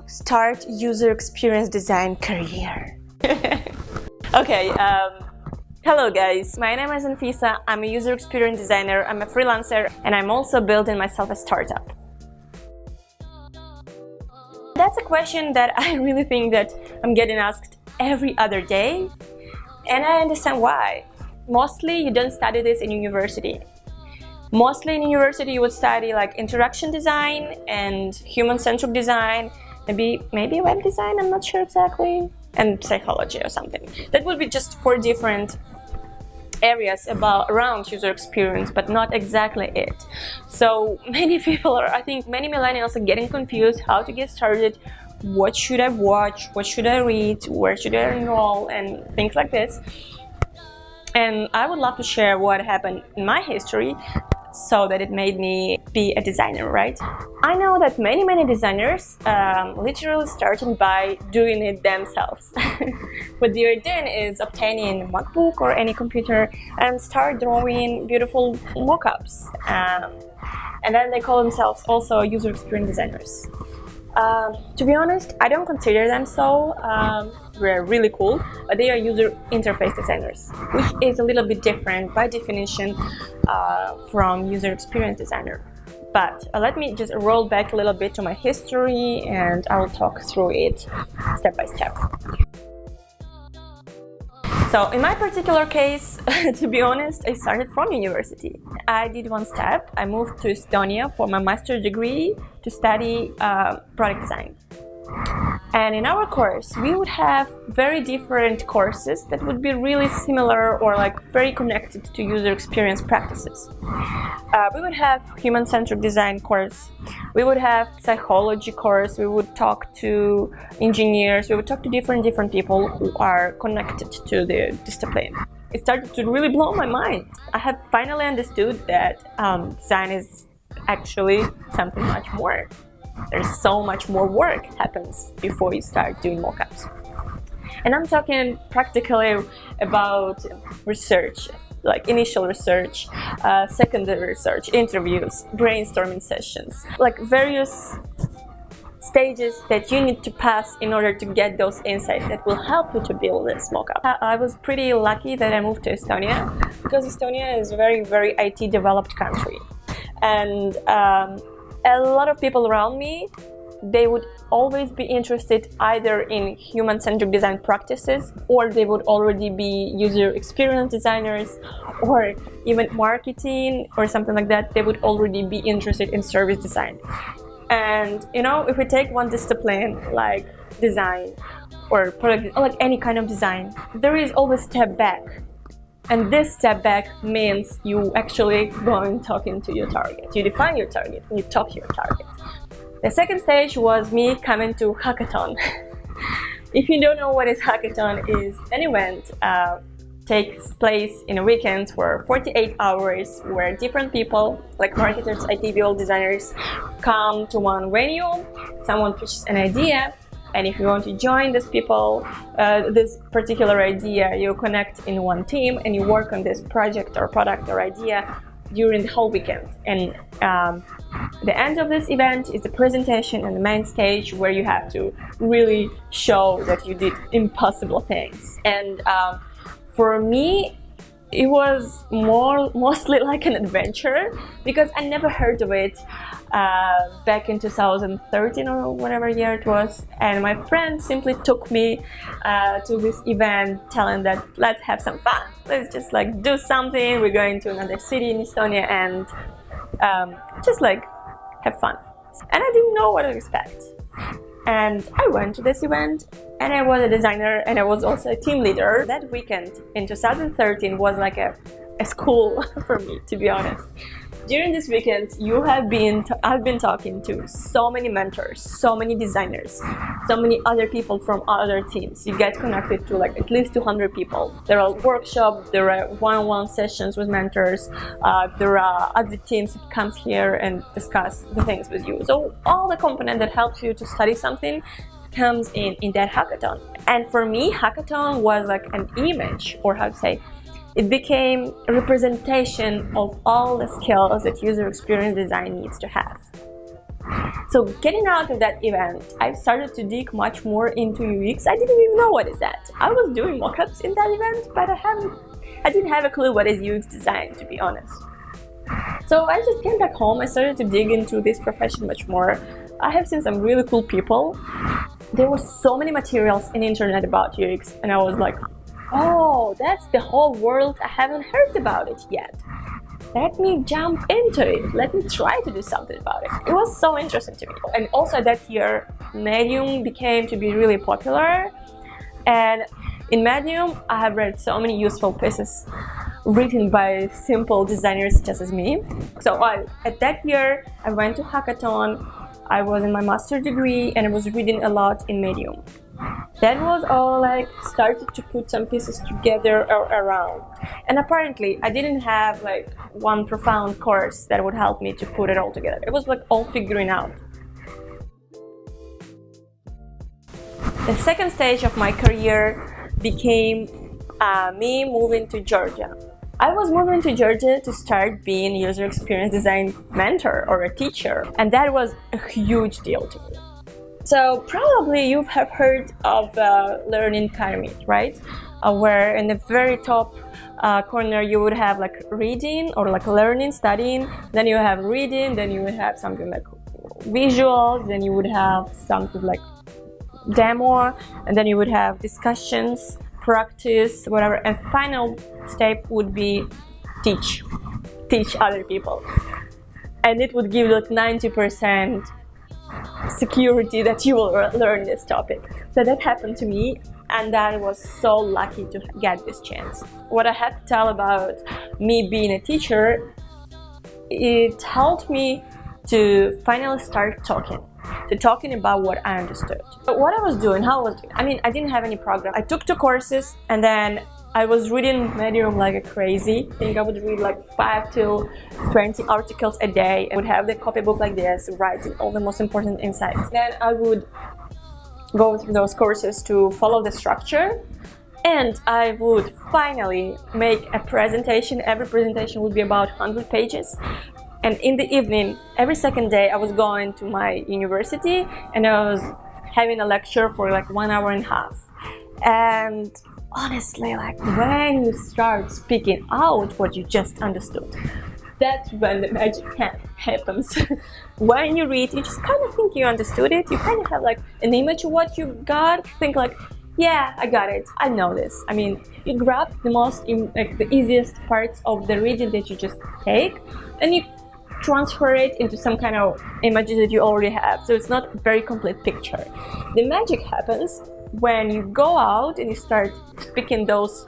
Start user experience design career. Okay, hello guys, my name is Anfisa. I'm a user experience designer, I'm a freelancer, and I'm also building myself a startup. That's a question that I really think that I'm getting asked every other day, and I understand why. Mostly you don't study this in university. Mostly in university you would study like interaction design and human-centric design, maybe web design, I'm not sure exactly, and psychology or something. That would be just 4 different areas around user experience, but not exactly it. So many people I think many millennials are getting confused how to get started, what should I watch, what should I read, where should I enroll, and things like this. And I would love to share what happened in my history so that it made me be a designer, right? I know that many designers literally started by doing it themselves. What they are doing is obtaining a MacBook or any computer and start drawing beautiful mockups. And then they call themselves also user experience designers. To be honest, I don't consider them so. They're really cool, but they are user interface designers, which is a little bit different by definition from user experience designer. But let me just roll back a little bit to my history and I will talk through it step by step. So in my particular case, to be honest, I started from university. I did one step. I moved to Estonia for my master's degree to study product design. And in our course, we would have very different courses that would be really similar or like very connected to user experience practices. We would have human-centric design course, we would have psychology course, we would talk to engineers, we would talk to different people who are connected to the discipline. It started to really blow my mind. I have finally understood that design is actually something much more. There's so much more work happens before you start doing mockups. And I'm talking practically about research, like initial research, secondary research, interviews, brainstorming sessions, like various stages that you need to pass in order to get those insights that will help you to build this mockup. I was pretty lucky that I moved to Estonia because Estonia is a very IT developed country. And a lot of people around me, they would always be interested either in human-centric design practices, or they would already be user experience designers, or even marketing or something like that. They would already be interested in service design. And you know, if we take one discipline like design or product, or like any kind of design, there is always a step back. And this step back means you actually go and talking to your target. You define your target and you talk to your target. The second stage was me coming to Hackathon. If you don't know what is Hackathon, is an event takes place in a weekend for 48 hours where different people like marketers, IT people, designers come to one venue, someone pitches an idea. And if you want to join these people, this particular idea, you connect in one team and you work on this project or product or idea during the whole weekend. And the end of this event is the presentation on the main stage where you have to really show that you did impossible things. And for me, it was mostly like an adventure because I never heard of it back in 2013 or whatever year it was, and my friend simply took me to this event telling that let's have some fun, let's just like do something, we're going to another city in Estonia and just like have fun. And I didn't know what to expect. And I went to this event and I was a designer and I was also a team leader. That weekend in 2013 was like a school for me, to be honest. During this weekend, I've been talking to so many mentors, so many designers, so many other people from other teams. You get connected to like at least 200 people. There are workshops, there are one-on-one sessions with mentors, there are other teams that comes here and discuss the things with you. So all the component that helps you to study something comes in that hackathon. And for me, hackathon was like an image, or how to say, it became a representation of all the skills that user experience design needs to have. So getting out of that event, I started to dig much more into UX. I didn't even know what is that. I was doing mockups in that event, but I didn't have a clue what is UX design, to be honest. So I just came back home. I started to dig into this profession much more. I have seen some really cool people. There were so many materials in the internet about UX, and I was like, oh, that's the whole world. I haven't heard about it yet. Let me jump into it. Let me try to do something about it. It was so interesting to me. And also that year, Medium became to be really popular. And in Medium, I have read so many useful pieces written by simple designers such as me. So at that year, I went to Hackathon. I was in my master's degree and I was reading a lot in Medium. That was all like started to put some pieces together around. And apparently I didn't have like one profound course that would help me to put it all together. It was like all figuring out. The second stage of my career became me moving to Georgia. I was moving to Georgia to start being user experience design mentor or a teacher, and that was a huge deal to me. So probably you have heard of learning pyramid, right? Where in the very top corner you would have like reading or like learning, studying, then you have reading, then you would have something like visual, then you would have something like demo, and then you would have discussions, practice, whatever, and final step would be teach other people. And it would give like 90% security that you will learn this topic. So that happened to me, and I was so lucky to get this chance. What I had to tell about me being a teacher, it helped me to finally start talking about what I understood. But what I was doing, how I was doing, I didn't have any program. I took 2 courses and then I was reading Medium like a crazy. I think I would read like 5 till 20 articles a day. I would have the copybook like this, writing all the most important insights. Then I would go through those courses to follow the structure, and I would finally make a presentation. Every presentation would be about 100 pages. And in the evening, every second day, I was going to my university and I was having a lecture for like 1.5 hours. And honestly, like when you start speaking out what you just understood, that's when the magic happens. When you read, you just kind of think you understood it. You kind of have like an image of what you got. Think like, yeah, I got it. I know this. You grab the easiest parts of the reading that you just take, and you transfer it into some kind of images that you already have. So it's not a very complete picture. The magic happens when you go out and you start picking those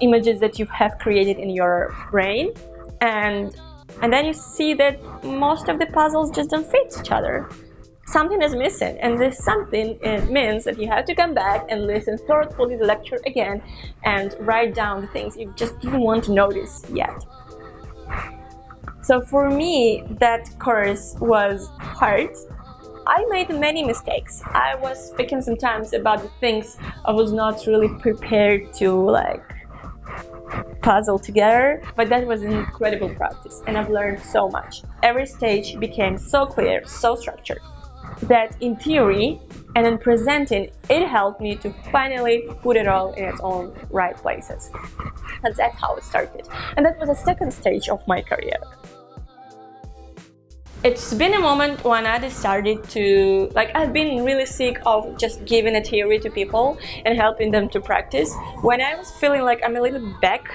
images that you have created in your brain, and then you see that most of the puzzles just don't fit each other. Something is missing, and this something means that you have to come back and listen thoughtfully to the lecture again and write down the things you just didn't want to notice yet. So for me, that course was hard. I made many mistakes. I was speaking sometimes about the things I was not really prepared to puzzle together, but that was an incredible practice and I've learned so much. Every stage became so clear, so structured, that in theory and in presenting, it helped me to finally put it all in its own right places. And that's how it started. And that was the second stage of my career. It's been a moment when I decided to, I've been really sick of just giving a theory to people and helping them to practice. When I was feeling like I'm a little back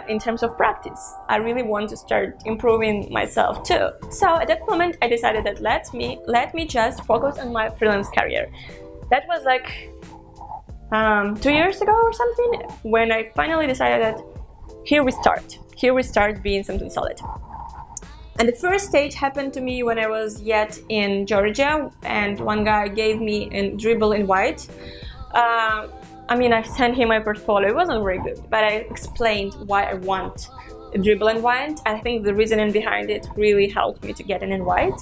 in terms of practice, I really want to start improving myself too. So at that moment, I decided that let me just focus on my freelance career. That was 2 years ago or something, when I finally decided that here we start being something solid. And the first stage happened to me when I was yet in Georgia, and one guy gave me a dribble in white. I mean, I sent him my portfolio. It wasn't very good, but I explained why I want a dribble in white. I think the reasoning behind it really helped me to get it in white.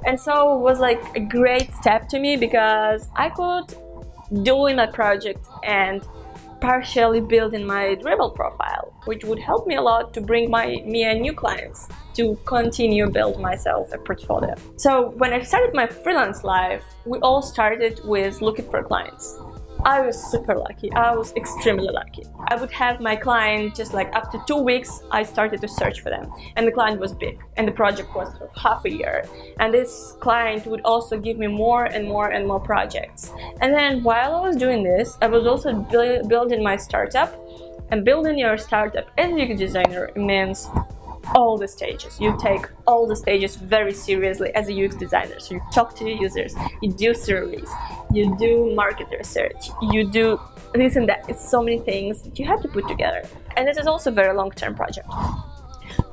And so it was like a great step to me, because I could do in my project and partially building my dribble profile, which would help me a lot to bring me and new clients to continue build myself a portfolio. So when I started my freelance life, we all started with looking for clients. I was super lucky. I was extremely lucky. I would have my client just like after 2 weeks, I started to search for them. And the client was big and the project was for half a year. And this client would also give me more and more and more projects. And then while I was doing this, I was also building my startup. And building your startup as a UX designer means all the stages. You take all the stages very seriously as a UX designer. So you talk to your users, you do surveys, you do market research, you do this and that. It's so many things that you have to put together. And this is also a very long-term project.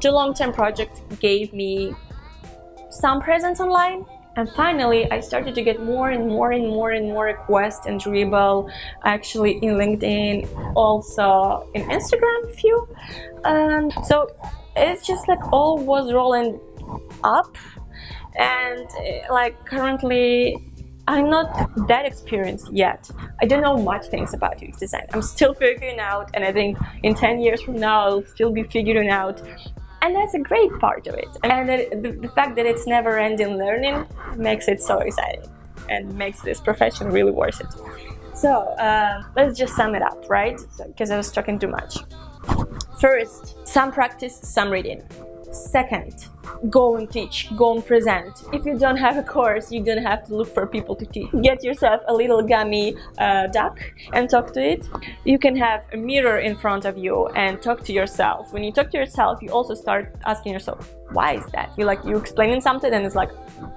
The long-term project gave me some presence online. And finally, I started to get more and more and more and more requests and dribble, actually in LinkedIn, also in Instagram few. So it's just like all was rolling up, and like currently I'm not that experienced yet. I don't know much things about UX design. I'm still figuring out, and I think in 10 years from now I'll still be figuring out. And that's a great part of it. And the fact that it's never-ending learning makes it so exciting and makes this profession really worth it. So let's just sum it up, right? Because I was talking too much. First, some practice, some reading. Second, go and teach, go and present. If you don't have a course, you don't have to look for people to teach. Get yourself a little gummy duck and talk to it. You can have a mirror in front of you and talk to yourself. When you talk to yourself, you also start asking yourself, why is that? You're explaining something and it's like,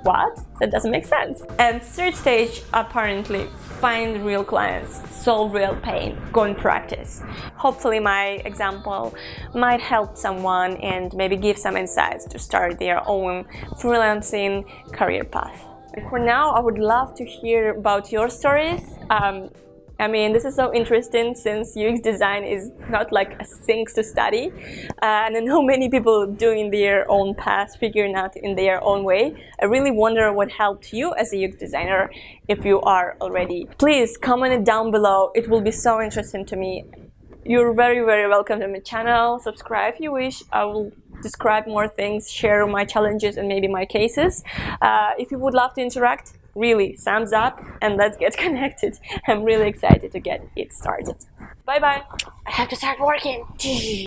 what? That doesn't make sense. And third stage, apparently, find real clients, solve real pain, go and practice. Hopefully my example might help someone and maybe give some insights to start their own freelancing career path. And for now, I would love to hear about your stories. I mean, this is so interesting since UX design is not like a thing to study. And I know many people doing their own path, figuring out in their own way. I really wonder what helped you as a UX designer if you are already. Please comment it down below. It will be so interesting to me. You're very, very welcome to my channel. Subscribe if you wish. I will describe more things, share my challenges and maybe my cases. If you would love to interact, really, thumbs up and let's get connected. I'm really excited to get it started. Bye bye. I have to start working.